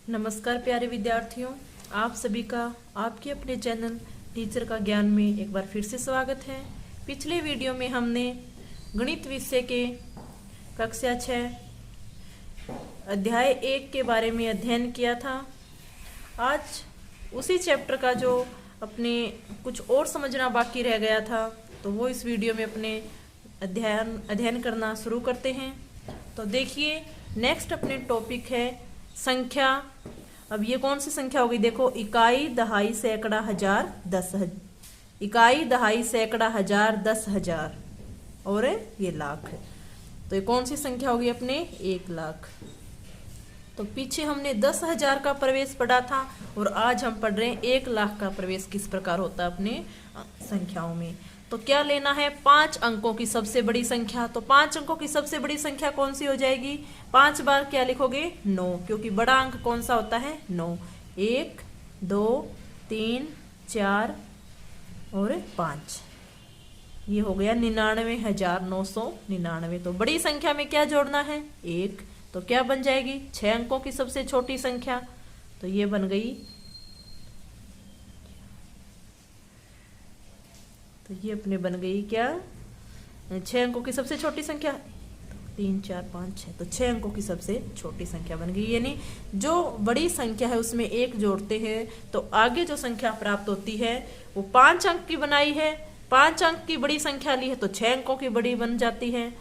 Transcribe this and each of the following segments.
नमस्कार प्यारे विद्यार्थियों, आप सभी का आपके अपने चैनल टीचर का ज्ञान में एक बार फिर से स्वागत है। पिछले वीडियो में हमने गणित विषय के कक्षा 6 अध्याय 1 के बारे में अध्ययन किया था। आज उसी चैप्टर का जो अपने कुछ और समझना बाकी रह गया था, तो वो इस वीडियो में अपने अध्ययन करना शुरू करते हैं। तो देखिए, नेक्स्ट अपने टॉपिक है संख्या। अब ये कौन सी संख्या होगी? देखो, इकाई, दहाई, सैकड़ा, हजार, दस हजार। इकाई, दहाई, सैकड़ा, हजार, 10,000 और ये लाख। तो ये कौन सी संख्या होगी? अपने 1 लाख। तो पीछे हमने 10,000 का प्रवेश पढ़ा था और आज हम पढ़ रहे हैं 1 लाख का प्रवेश किस प्रकार होता है अपने संख्याओं में। तो क्या लेना है? 5 अंकों की सबसे बड़ी संख्या। तो 5 अंकों की सबसे बड़ी संख्या कौन सी हो जाएगी? 5 बार क्या लिखोगे? 9, क्योंकि बड़ा अंक कौन सा होता है? 9। 1, 2, 3, 4 और 5। ये हो गया 99,999। तो बड़ी संख्या में क्या जोड़ना है? 1। तो क्या बन जाएगी? 6 अंकों की सबसे छोटी संख्या। तो ये बन गई, तो ये अपने बन गई क्या? 6 अंकों की सबसे छोटी संख्या। 3, 4, 5, 6। तो 6 अंकों की सबसे छोटी संख्या बन गई। यानी जो बड़ी संख्या है उसमें 1 जोड़ते हैं तो आगे जो संख्या प्राप्त होती है वो 5 अंक की बनाई है। 5 अंक की बड़ी संख्या ली है तो 6 अंकों की बड़ी बन जाती है।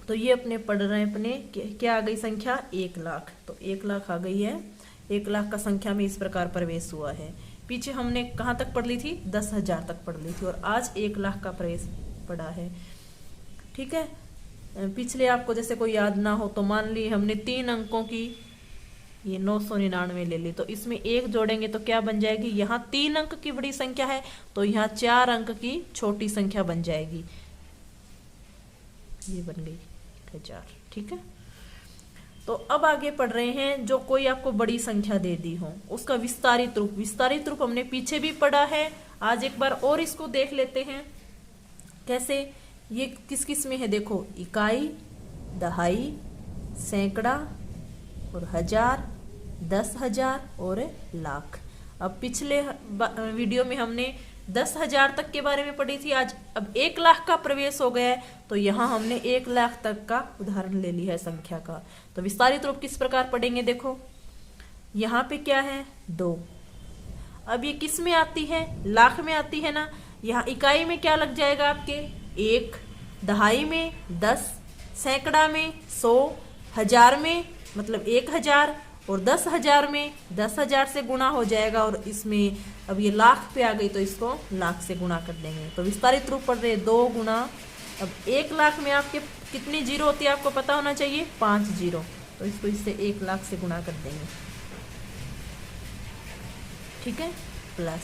तो ये अपने पढ़ रहे हैं अपने क्या आ गई संख्या? 1 लाख। तो 1 लाख आ गई है। 1 लाख का संख्या में इस प्रकार प्रवेश हुआ है। पीछे हमने कहाँ तक पढ़ ली थी? 10,000 तक पढ़ ली थी और आज 1 लाख का प्रवेश पढ़ा है। ठीक है, पिछले आपको जैसे कोई याद ना हो तो मान ली हमने 3 अंकों की ये 999 ले ली, तो इसमें 1 जोड़ेंगे तो क्या बन जाएगी? यहाँ 3 अंक की बड़ी संख्या है तो यहाँ 4 अंक की छोटी संख्या बन जाएगी। ये बन गई 1000। ठीक है, तो अब आगे पढ़ रहे हैं जो कोई आपको बड़ी संख्या दे दी हो उसका विस्तारित रूप। विस्तारित रूप हमने पीछे भी पढ़ा है, आज एक बार और इसको देख लेते हैं कैसे। ये किस किस में है? देखो, इकाई, दहाई, सैकड़ा और हजार, 10,000 और लाख। अब पिछले वीडियो में हमने 10,000 तक के बारे में पढ़ी थी। आज अब 1 लाख का प्रवेश हो गया है तो यहाँ हमने 1 लाख तक का उदाहरण ले लिया है संख्या का। तो विस्तारित रूप किस प्रकार पढ़ेंगे? देखो, यहाँ पे क्या है? 2। अब ये किस में आती है? लाख में आती है ना। यहाँ इकाई में क्या लग जाएगा आपके? 1, दहाई में 10, सैकड़ा में 100, हजार में मतलब 1,000 और 10,000 में 10,000 से गुणा हो जाएगा। और इसमें अब ये लाख पे आ गई तो इसको लाख से गुणा कर देंगे। तो विस्तारित रूप पढ़ रहे 2 गुणा। अब 1 लाख में आपके कितनी जीरो होती है आपको पता होना चाहिए? 5 जीरो। तो इसको इससे 1 लाख से गुणा कर देंगे। ठीक है, प्लस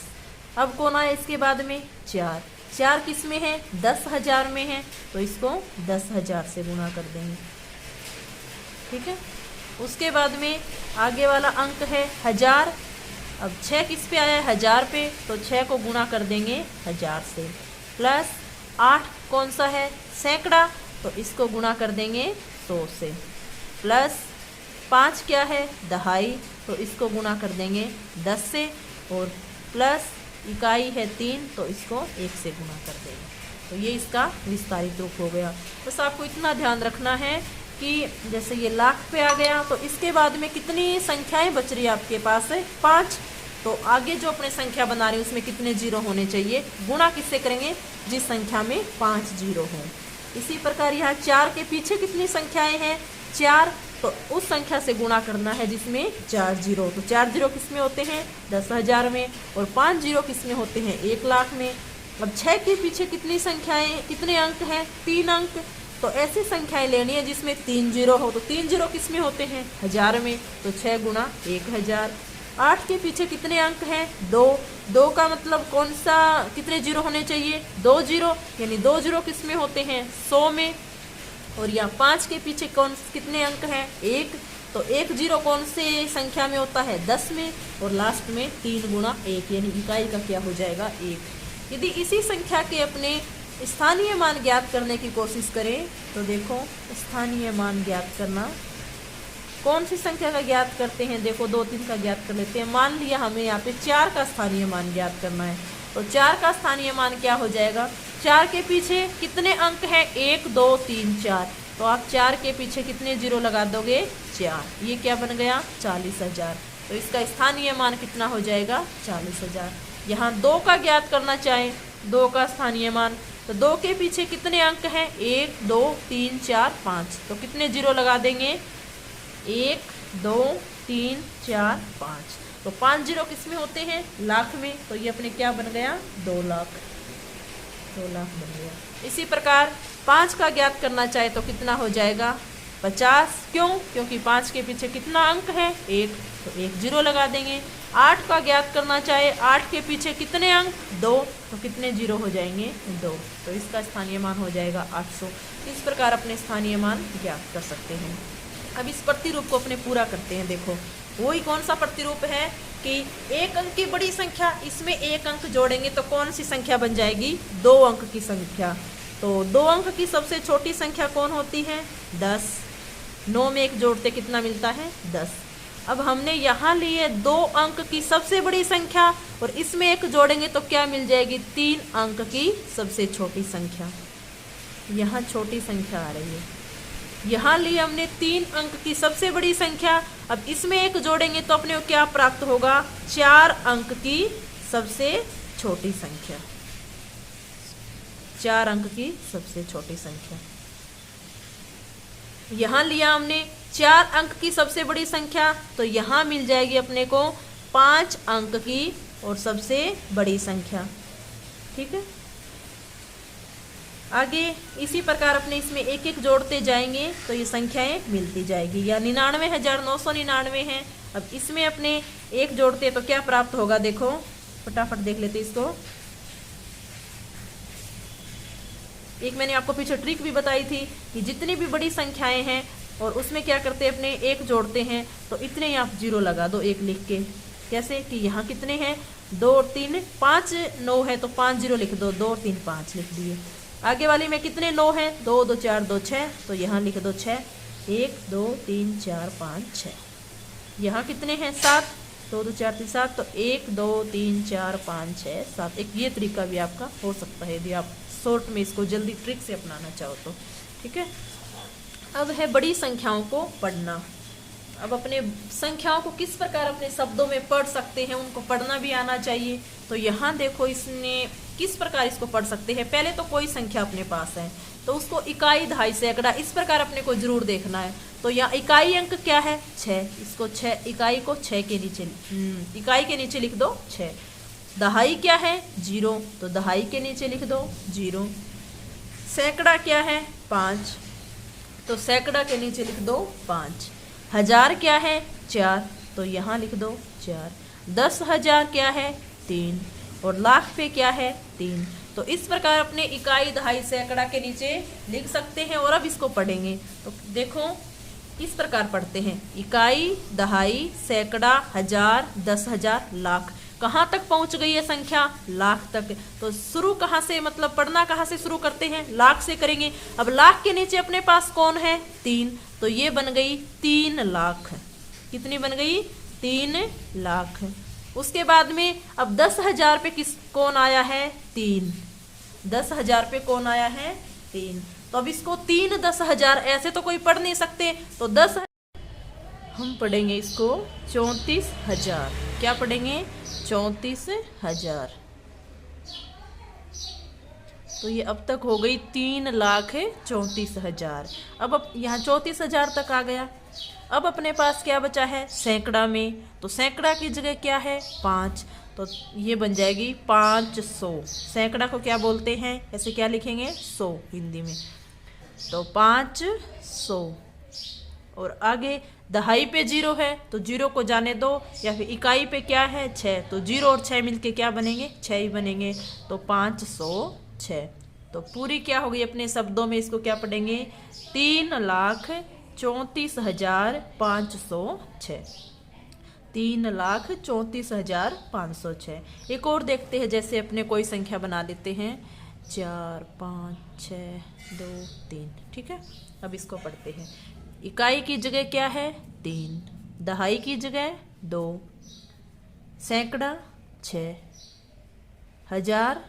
अब कौन आया इसके बाद में? 4। 4 किस में है? 10,000 में है तो इसको 10,000 से गुणा कर देंगे। ठीक है, उसके बाद में आगे वाला अंक है 1000। अब 6 किस पे आया है? 1000 पे, तो 6 को गुणा कर देंगे 1000 से। प्लस 8 कौन सा है? सैकड़ा, तो इसको गुणा कर देंगे 100 से। प्लस 5 क्या है? दहाई, तो इसको गुणा कर देंगे 10 से। और प्लस इकाई है 3 तो इसको 1 से गुणा कर देंगे। तो ये इसका विस्तारित रूप हो गया। बस आपको इतना ध्यान रखना है कि जैसे ये लाख पे आ गया तो इसके बाद में कितनी संख्याएं बच रही है आपके पास? 5। तो आगे जो अपने संख्या बना रहे हैं उसमें कितने जीरो होने चाहिए? गुणा किससे करेंगे? जिस संख्या में 5 जीरो हो। इसी प्रकार यहाँ 4 के पीछे कितनी संख्याएं हैं? 4। तो उस संख्या से गुणा करना है जिसमें 4 जीरो। तो 4 जीरो किस में होते हैं? 10,000 में। और 5 जीरो किस में होते हैं? 1 लाख में। अब 6 के पीछे कितनी संख्याएं, कितने अंक हैं? 3 अंक। तो ऐसी संख्याएं लेनी है जिसमें 3 जीरो हो। तो 3 जीरो किस में होते हैं? 1000 में। तो 6 गुणा 1000। 8 के पीछे कितने अंक हैं? 2। 2 का मतलब कौन सा, कितने जीरो होने चाहिए? 2 जीरो। यानी 2 जीरो किस में होते हैं? 100 में। और यहाँ 5 के पीछे कितने अंक हैं? 1। तो 1 जीरो कौन से संख्या में होता है? 10 में। और लास्ट में 3 गुणा 1 यानी इकाई का क्या हो जाएगा? 1। यदि इसी संख्या के अपने स्थानीय मान ज्ञात करने की कोशिश करें तो देखो, स्थानीय मान ज्ञात करना कौन सी संख्या का ज्ञात करते हैं? देखो 2, 3 का ज्ञात कर लेते हैं। मान लिया हमें यहाँ पे 4 का स्थानीय मान ज्ञात करना है, तो 4 का स्थानीय मान क्या हो जाएगा? 4 के पीछे कितने अंक हैं? 1, 2, 3, 4। तो आप 4 के पीछे कितने जीरो लगा दोगे? 4। ये क्या बन गया? 40,000। तो इसका स्थानीय मान कितना हो जाएगा? 40,000। यहाँ 2 का ज्ञात करना चाहें, 2 का स्थानीय मान, तो 2 के पीछे कितने अंक हैं? 1, 2, 3, 4, 5। तो कितने जीरो लगा देंगे? 1, 2, 3, 4, 5। तो 5 जीरो किस में होते हैं? लाख में। तो ये अपने क्या बन गया? 2 लाख। 2 लाख बन गया। इसी प्रकार 5 का ज्ञात करना चाहे तो कितना हो जाएगा? 50। क्यों? क्योंकि 5 के पीछे कितना अंक है? 1। तो 1 जीरो लगा देंगे। 8 का ज्ञात करना चाहे, 8 के पीछे कितने अंक? 2। तो कितने जीरो हो जाएंगे? 2। तो इसका स्थानीय मान हो जाएगा 800। इस प्रकार अपने स्थानीय मान ज्ञात कर सकते हैं। अब इस प्रतिरूप को अपने पूरा करते हैं। देखो वही कौन सा प्रतिरूप है कि 1 अंक की बड़ी संख्या, इसमें 1 अंक जोड़ेंगे तो कौन सी संख्या बन जाएगी? 2 अंक की संख्या। तो 2 अंक की सबसे छोटी संख्या कौन होती है? 10। 9 में 1 जोड़ते कितना मिलता है? 10। अब हमने यहाँ लिए 2 अंक की सबसे बड़ी संख्या और इसमें 1 जोड़ेंगे तो क्या मिल जाएगी? 3 अंक की सबसे छोटी संख्या। यहाँ छोटी संख्या आ रही है। यहाँ लिए हमने 3 अंक की सबसे बड़ी संख्या। अब इसमें 1 जोड़ेंगे तो अपने को क्या प्राप्त होगा? 4 अंक की सबसे छोटी संख्या। 4 अंक की सबसे छोटी संख्या। यहाँ लिया हमने 4 अंक की सबसे बड़ी संख्या, तो यहाँ मिल जाएगी अपने को 5 अंक की और सबसे बड़ी संख्या। ठीक है। आगे इसी प्रकार अपने इसमें 1-1 जोड़ते जाएंगे तो ये संख्याएं मिलती जाएगी। या 99,999 है। अब इसमें अपने 1 जोड़ते तो क्या प्राप्त होगा? देखो फटाफट देख लेते इसको। एक मैंने आपको पीछे ट्रिक भी बताई थी कि जितनी भी बड़ी संख्याएं हैं और उसमें क्या करते हैं, अपने 1 जोड़ते हैं तो इतने ही आप जीरो लगा दो 1 लिख के। कैसे कि यहाँ कितने हैं? 2 और 3, 5 9 है तो 5 जीरो लिख दो, 2 और 3 5 लिख दिए। आगे वाली में कितने 9 हैं? 2 2 4 2 6, तो यहाँ लिख दो 6। 1 2 3 4 5 6। यहाँ कितने हैं? 7। 2 2 4 3 7, तो 1 2 3 4 5 6 7। एक ये तरीका भी आपका हो सकता है यदि आप शॉर्ट में इसको जल्दी ट्रिक से अपनाना चाहो तो। ठीक है। अब है बड़ी संख्याओं को पढ़ना। अब अपने संख्याओं को किस प्रकार अपने शब्दों में पढ़ सकते हैं, उनको पढ़ना भी आना चाहिए। तो यहाँ देखो इसने किस प्रकार इसको पढ़ सकते हैं। पहले तो कोई संख्या अपने पास है तो उसको इकाई, दहाई, सैकड़ा इस प्रकार अपने को जरूर देखना है। तो यहाँ इकाई अंक क्या है? 6। इसको 6 इकाई को 6 के नीचे इकाई के नीचे लिख दो 6। दहाई क्या है? 0, तो दहाई के नीचे लिख दो 0। सैकड़ा क्या है? 5, तो सैकड़ा के नीचे लिख दो 5। हजार क्या है? 4, तो यहाँ लिख दो 4। 10,000 क्या है? 3, और लाख पे क्या है? 3। तो इस प्रकार अपने इकाई, दहाई, सैकड़ा के नीचे लिख सकते हैं। और अब इसको पढ़ेंगे तो देखो किस प्रकार पढ़ते हैं। इकाई, दहाई, सैकड़ा, हजार, 10,000, लाख। कहाँ तक पहुंच गई है संख्या? लाख तक। तो शुरू कहाँ से, मतलब पढ़ना कहाँ से शुरू करते हैं? लाख से करेंगे। अब लाख के नीचे अपने पास कौन है? 3, तो ये बन गई 3 लाख। कितनी बन गई? 3 लाख। उसके बाद में अब 10,000 पे कौन आया है? 3। 10,000 पे कौन आया है? 3। तो अब इसको 3 10,000 ऐसे तो कोई पढ़ नहीं सकते, तो 10 हम पढ़ेंगे इसको 34,000। क्या पढ़ेंगे? 34,000। तो ये अब तक हो गई 3,34,000। अब यहाँ 34,000 तक आ गया। अब अपने पास क्या बचा है? सैकड़ा में, तो सैकड़ा की जगह क्या है? 5, तो ये बन जाएगी 500। सैकड़ा को क्या बोलते हैं? ऐसे क्या लिखेंगे? 100 हिंदी में, तो 500। और आगे दहाई पे 0 है तो 0 को जाने दो, या फिर इकाई पे क्या है? 6, तो 0 और 6 मिलके क्या बनेंगे? 6 ही बनेंगे, तो 506। तो पूरी क्या होगी अपने शब्दों में, इसको क्या पढ़ेंगे? 3,34,506। 3,34,506। एक और देखते हैं, जैसे अपने कोई संख्या बना देते हैं 4 5 6 2 3। ठीक है। अब इसको पढ़ते हैं। इकाई की जगह क्या है? 3, दहाई की जगह 2, सैकड़ा 6, हजार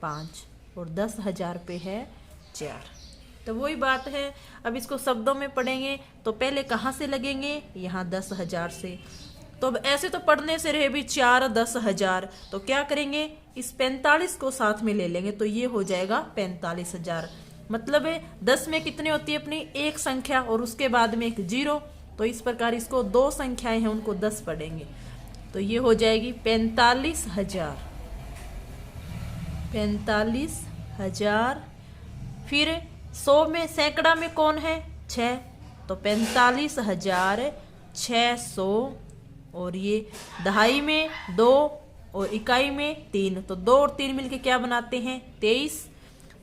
5 और 10,000 पे है 4। तो वही बात है, अब इसको शब्दों में पढ़ेंगे तो पहले कहाँ से लगेंगे, यहाँ 10,000 से। तो अब ऐसे तो पढ़ने से रहे भी 4 10,000, तो क्या करेंगे, इस 45 को साथ में ले लेंगे तो ये हो जाएगा 45,000। मतलब है 10 में कितने होती है अपनी एक संख्या और उसके बाद में एक 0, तो इस प्रकार इसको 2 संख्याएं हैं उनको 10 पढ़ेंगे तो ये हो जाएगी 45,000। 45,000। फिर 100 में सैकड़ा में कौन है 6, तो 45,600। और ये दहाई में 2 और इकाई में 3, तो 2 और 3 मिलके क्या बनाते हैं 23,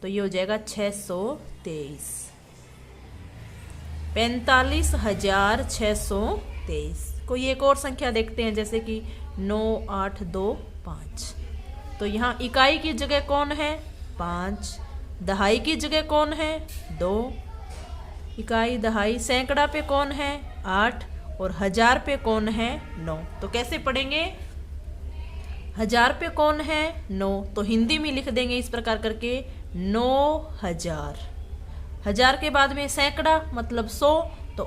तो ये हो जाएगा 623। 45,623। कोई एक और संख्या देखते हैं जैसे कि 9 8 2 5, तो यहाँ इकाई की जगह कौन है 5, दहाई की जगह कौन है 2, इकाई दहाई, सैकड़ा पे कौन है 8 और हजार पे कौन है 9। तो कैसे पढ़ेंगे, हजार पे कौन है 9, तो हिंदी में लिख देंगे इस प्रकार करके 9,000। हजार के बाद में सैकड़ा मतलब 100, तो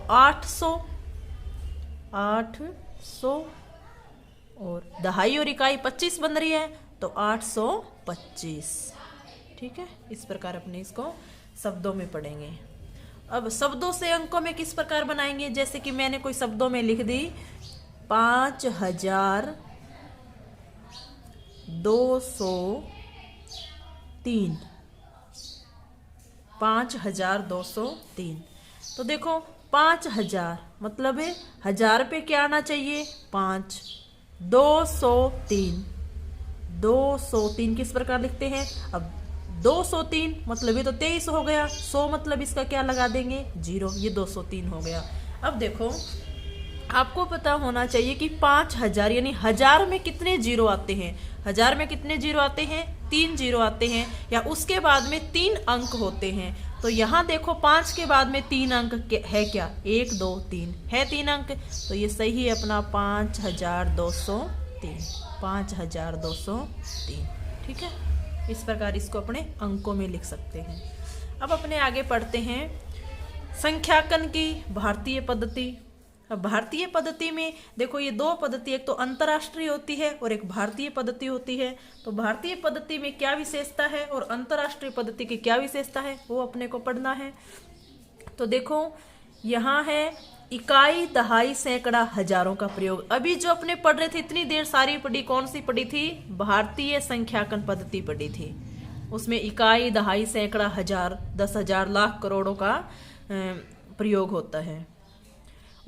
800 और दहाई और इकाई 25 बन रही है तो 825। ठीक है, इस प्रकार अपने इसको शब्दों में पढ़ेंगे। अब शब्दों से अंकों में किस प्रकार बनाएंगे, जैसे कि मैंने कोई शब्दों में लिख दी 5,203, 5,203। तो देखो 5,000 मतलब है हजार पे क्या आना चाहिए 5, 203, 203 किस प्रकार लिखते हैं, अब 203 मतलब ये तो 23 हो गया, 100 मतलब इसका क्या लगा देंगे 0, ये 203 हो गया। अब देखो आपको पता होना चाहिए कि 5,000 यानी हजार में कितने जीरो आते हैं, हजार में कितने जीरो आते हैं 3 जीरो आते हैं, या उसके बाद में 3 अंक होते हैं। तो यहाँ देखो 5 के बाद में 3 अंक है क्या, 1 2 3 है 3 अंक, तो ये सही है अपना 5,203, 5,203। ठीक है, इस प्रकार इसको अपने अंकों में लिख सकते हैं। अब अपने आगे पढ़ते हैं संख्याकन की भारतीय पद्धति। अब भारतीय पद्धति में देखो ये 2 पद्धति, एक तो अंतर्राष्ट्रीय होती है और एक भारतीय पद्धति होती है। तो भारतीय पद्धति में क्या विशेषता है और अंतर्राष्ट्रीय पद्धति की क्या विशेषता है वो अपने को पढ़ना है। तो देखो यहाँ है इकाई दहाई सैकड़ा हजारों का प्रयोग। अभी जो अपने पढ़ रहे थे इतनी देर सारी पढ़ी, कौन सी पढ़ी थी, भारतीय संख्याकन पद्धति पढ़ी थी। उसमें इकाई दहाई सैकड़ा हजार 10,000 लाख करोड़ों का प्रयोग होता है।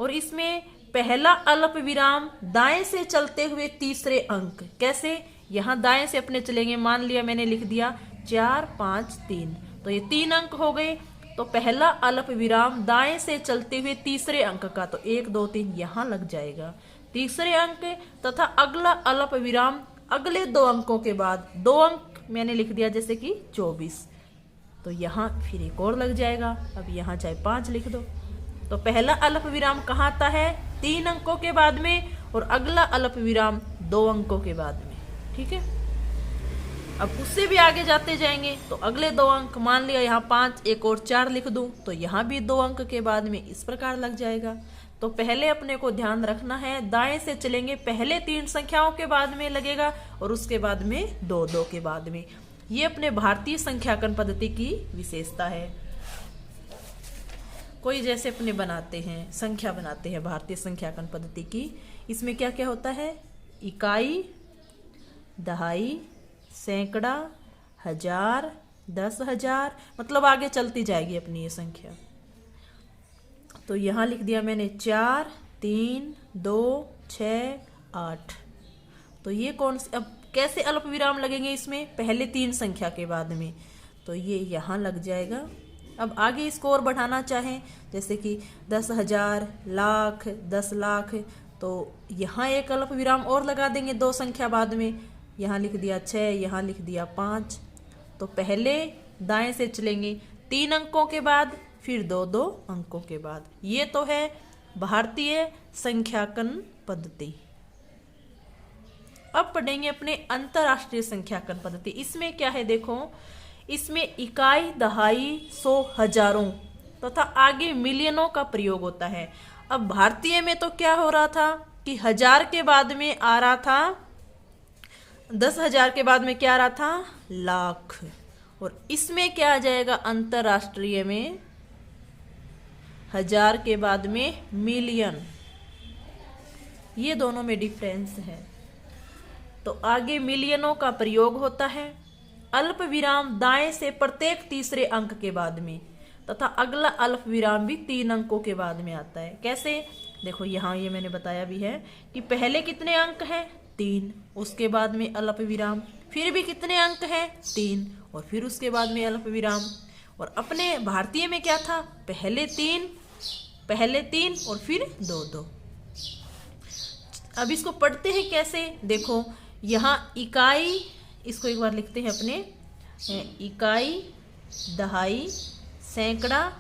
और इसमें पहला अल्प विराम दाएं से चलते हुए तीसरे अंक, कैसे, यहाँ दाएं से अपने चलेंगे, मान लिया मैंने लिख दिया 4 5 3, तो ये 3 अंक हो गए। तो पहला अल्प विराम दाएं से चलते हुए तीसरे अंक का, तो 1 2 3 यहाँ लग जाएगा तीसरे अंक, तथा अगला अल्प विराम अगले 2 अंकों के बाद 2 अंक मैंने लिख दिया जैसे कि 24, तो यहाँ फिर एक और लग जाएगा। अब यहाँ चाहे 5 लिख दो। तो पहला अल्प विराम कहाँ आता है 3 अंकों के बाद में, और अगला अल्प विराम 2 अंकों के बाद में। ठीक है, अब उससे भी आगे जाते जाएंगे तो अगले 2 अंक, मान लिया यहाँ 5 एक और 4 लिख दूं तो यहाँ भी 2 अंक के बाद में इस प्रकार लग जाएगा। तो पहले अपने को ध्यान रखना है, दाएं से चलेंगे पहले 3 संख्याओं के बाद में लगेगा और उसके बाद में 2 2 के बाद में। ये अपने भारतीय संख्याकन पद्धति की विशेषता है। कोई जैसे अपने बनाते हैं, संख्या बनाते हैं भारतीय संख्याकन पद्धति की, इसमें क्या क्या होता है, इकाई दहाई सैकड़ा हजार 10,000, मतलब आगे चलती जाएगी अपनी ये संख्या। तो यहाँ लिख दिया मैंने 4 3 2 6 8। तो ये कौन से, अब कैसे अल्प विराम लगेंगे इसमें, पहले 3 संख्या के बाद में, तो ये यहाँ लग जाएगा। अब आगे इसको और बढ़ाना चाहें जैसे कि 10,000 लाख 10 लाख, तो यहाँ एक अल्प विराम और लगा देंगे 2 संख्या बाद में, यहाँ लिख दिया 6, यहाँ लिख दिया 5। तो पहले दाएं से चलेंगे 3 अंकों के बाद, फिर 2 2 अंकों के बाद। ये तो है भारतीय संख्याकन पद्धति। अब पढ़ेंगे अपने अंतरराष्ट्रीय संख्याकन पद्धति। इसमें क्या है देखो, इसमें इकाई, दहाई, सौ, हजारों तथा आगे मिलियनों का प्रयोग होता है। अब भारतीय में तो क्या हो रहा था कि 1000 के बाद में आ रहा था, 10,000 के बाद में क्या आ रहा था, लाख। और इसमें क्या आ जाएगा अंतरराष्ट्रीय में, 1000 के बाद में मिलियन। ये दोनों में डिफरेंस है। तो आगे मिलियनों का प्रयोग होता है, अल्प विराम दाएं से प्रत्येक तीसरे अंक के बाद में, तथा अगला अल्प विराम भी 3 अंकों के बाद में आता है। कैसे देखो, यहाँ ये मैंने बताया भी है कि पहले कितने अंक हैं, 3, उसके बाद में अल्प विराम, फिर भी कितने अंक हैं, 3, और फिर उसके बाद में अल्प विराम। और अपने भारतीय में क्या था, पहले 3 और फिर 2-2। अब इसको पढ़ते हैं कैसे, देखो यहाँ इकाई, इसको एक बार लिखते हैं अपने, इकाई, दहाई, सैकड़ा,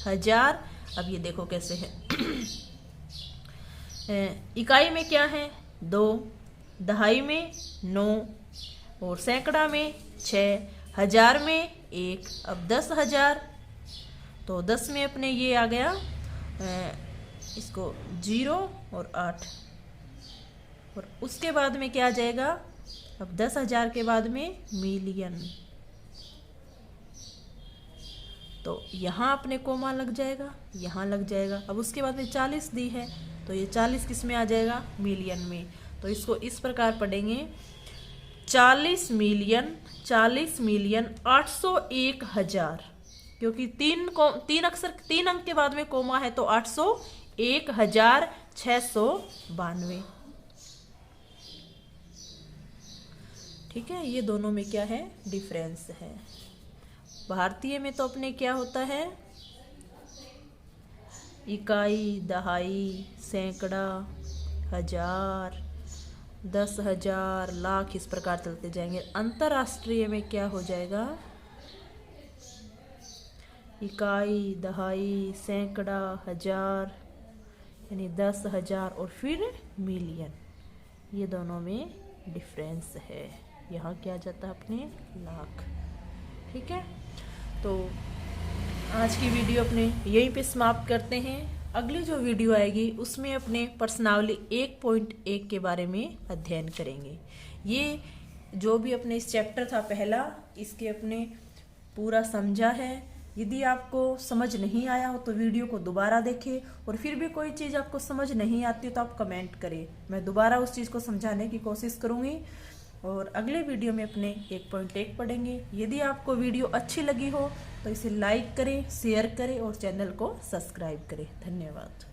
हजार। अब ये देखो कैसे है, इकाई में क्या है 2, दहाई में 9, और सैकड़ा में 6, हजार में 1। अब 10,000, तो 10 में अपने ये आ गया, इसको 0 और 8, और उसके बाद में क्या आ जाएगा, अब 10,000 के बाद में मिलियन। तो यहाँ अपने कोमा लग जाएगा, यहाँ लग जाएगा। अब उसके बाद में 40 दी है, तो ये 40 किस में आ जाएगा, मिलियन में। तो इसको इस प्रकार पढ़ेंगे, 40 मिलियन 801,000, क्योंकि 3 अंक के बाद में कोमा है, तो 801,692। ठीक है, ये दोनों में क्या है, डिफरेंस है। भारतीय में तो अपने क्या होता है, इकाई, दहाई, सैकड़ा, हजार, 10,000, लाख, इस प्रकार चलते जाएंगे। अंतरराष्ट्रीय में क्या हो जाएगा, इकाई, दहाई, सैकड़ा, हजार, यानी 10,000 और फिर मिलियन। ये दोनों में डिफरेंस है। यहाँ क्या जाता है अपने, लाख। ठीक है, तो आज की वीडियो अपने यहीं पे समाप्त करते हैं। अगली जो वीडियो आएगी उसमें अपने प्रश्नावली 1.1 के बारे में अध्ययन करेंगे। ये जो भी अपने इस चैप्टर था पहला, इसके अपने पूरा समझा है। यदि आपको समझ नहीं आया हो तो वीडियो को दोबारा देखें, और फिर भी कोई चीज़ आपको समझ नहीं आती तो आप कमेंट करें, मैं दोबारा उस चीज़ को समझाने की कोशिश करूँगी। और अगले वीडियो में अपने 1.1 पढ़ेंगे। यदि आपको वीडियो अच्छी लगी हो तो इसे लाइक करें, शेयर करें और चैनल को सब्सक्राइब करें। धन्यवाद।